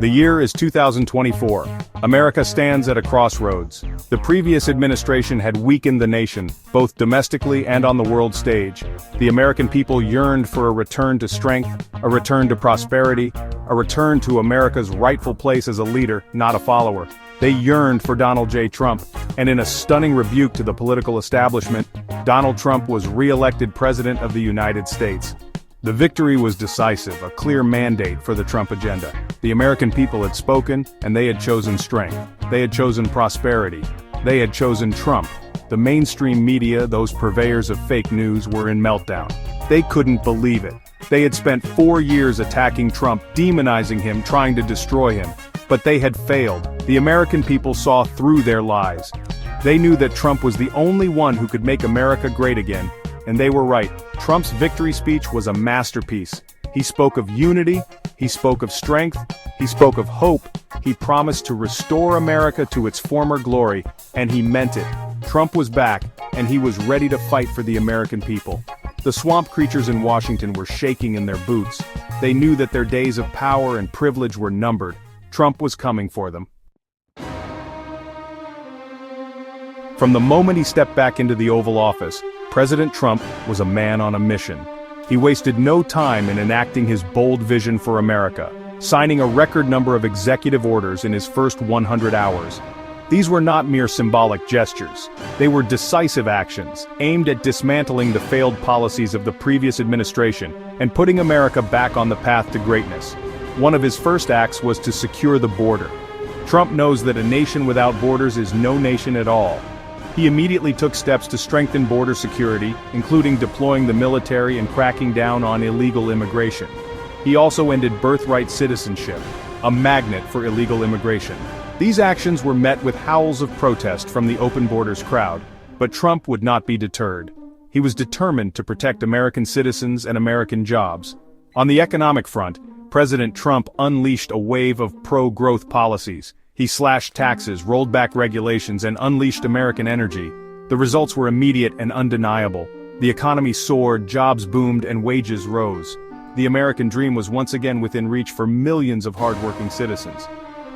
The year is 2024. America stands at a crossroads. The previous administration had weakened the nation, both domestically and on the world stage. The American people yearned for a return to strength, a return to prosperity, a return to America's rightful place as a leader, not a follower. They yearned for Donald J. Trump, and in a stunning rebuke to the political establishment, Donald Trump was re-elected President of the United States. The victory was decisive, a clear mandate for the Trump agenda. The American people had spoken, and they had chosen strength. They had chosen prosperity. They had chosen Trump. The mainstream media, those purveyors of fake news, were in meltdown. They couldn't believe it. They had spent 4 years attacking Trump, demonizing him, trying to destroy him. But they had failed. The American people saw through their lies. They knew that Trump was the only one who could make America great again. And they were right. Trump's victory speech was a masterpiece. He spoke of unity, he spoke of strength, he spoke of hope, he promised to restore America to its former glory, and he meant it. Trump was back, and he was ready to fight for the American people. The swamp creatures in Washington were shaking in their boots. They knew that their days of power and privilege were numbered. Trump was coming for them. From the moment he stepped back into the Oval Office, President Trump was a man on a mission. He wasted no time in enacting his bold vision for America, signing a record number of executive orders in his first 100 hours. These were not mere symbolic gestures. They were decisive actions, aimed at dismantling the failed policies of the previous administration and putting America back on the path to greatness. One of his first acts was to secure the border. Trump knows that a nation without borders is no nation at all. He immediately took steps to strengthen border security, including deploying the military and cracking down on illegal immigration. He also ended birthright citizenship, a magnet for illegal immigration. These actions were met with howls of protest from the open borders crowd, but Trump would not be deterred. He was determined to protect American citizens and American jobs. On the economic front, President Trump unleashed a wave of pro-growth policies. He slashed taxes, rolled back regulations, and unleashed American energy. The results were immediate and undeniable. The economy soared, jobs boomed, and wages rose. The American dream was once again within reach for millions of hardworking citizens.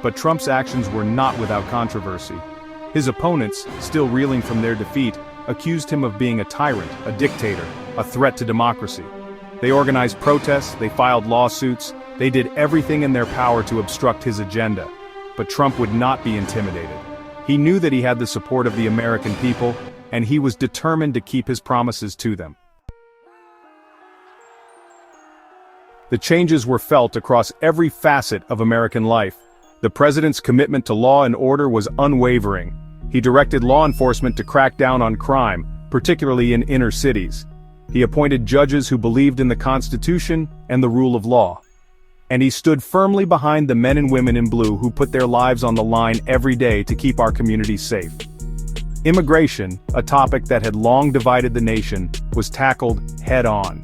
But Trump's actions were not without controversy. His opponents, still reeling from their defeat, accused him of being a tyrant, a dictator, a threat to democracy. They organized protests, they filed lawsuits, they did everything in their power to obstruct his agenda. But Trump would not be intimidated. He knew that he had the support of the American people, and he was determined to keep his promises to them. The changes were felt across every facet of American life. The president's commitment to law and order was unwavering. He directed law enforcement to crack down on crime, particularly in inner cities. He appointed judges who believed in the Constitution and the rule of law. And he stood firmly behind the men and women in blue who put their lives on the line every day to keep our communities safe. Immigration, a topic that had long divided the nation, was tackled head-on.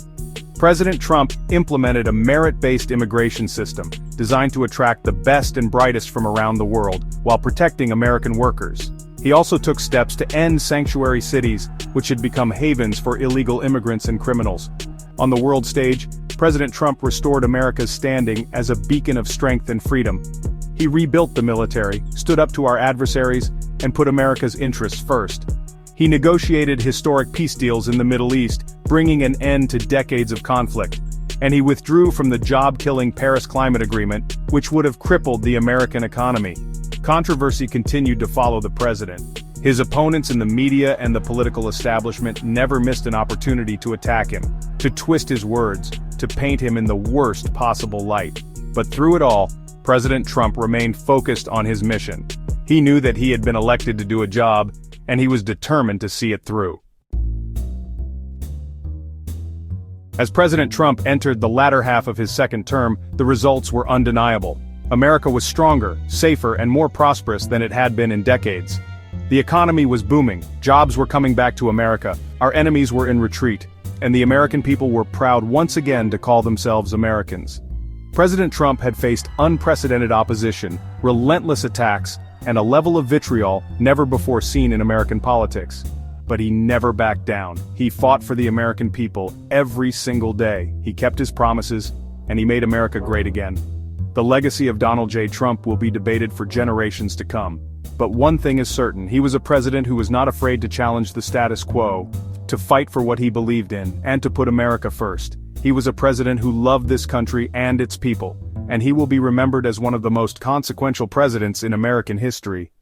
President Trump implemented a merit-based immigration system designed to attract the best and brightest from around the world, while protecting American workers. He also took steps to end sanctuary cities, which had become havens for illegal immigrants and criminals. On the world stage, President Trump restored America's standing as a beacon of strength and freedom. He rebuilt the military, stood up to our adversaries, and put America's interests first. He negotiated historic peace deals in the Middle East, bringing an end to decades of conflict. And he withdrew from the job-killing Paris Climate Agreement, which would have crippled the American economy. Controversy continued to follow the president. His opponents in the media and the political establishment never missed an opportunity to attack him, to twist his words, to paint him in the worst possible light. But through it all, President Trump remained focused on his mission. He knew that he had been elected to do a job, and he was determined to see it through. As President Trump entered the latter half of his second term, the results were undeniable. America was stronger, safer, and more prosperous than it had been in decades. The economy was booming, jobs were coming back to America, our enemies were in retreat, and the American people were proud once again to call themselves Americans. President Trump had faced unprecedented opposition, relentless attacks, and a level of vitriol never before seen in American politics. But he never backed down. He fought for the American people every single day. He kept his promises, and he made America great again. The legacy of Donald J. Trump will be debated for generations to come. But one thing is certain, he was a president who was not afraid to challenge the status quo, to fight for what he believed in, and to put America first. He was a president who loved this country and its people, and he will be remembered as one of the most consequential presidents in American history.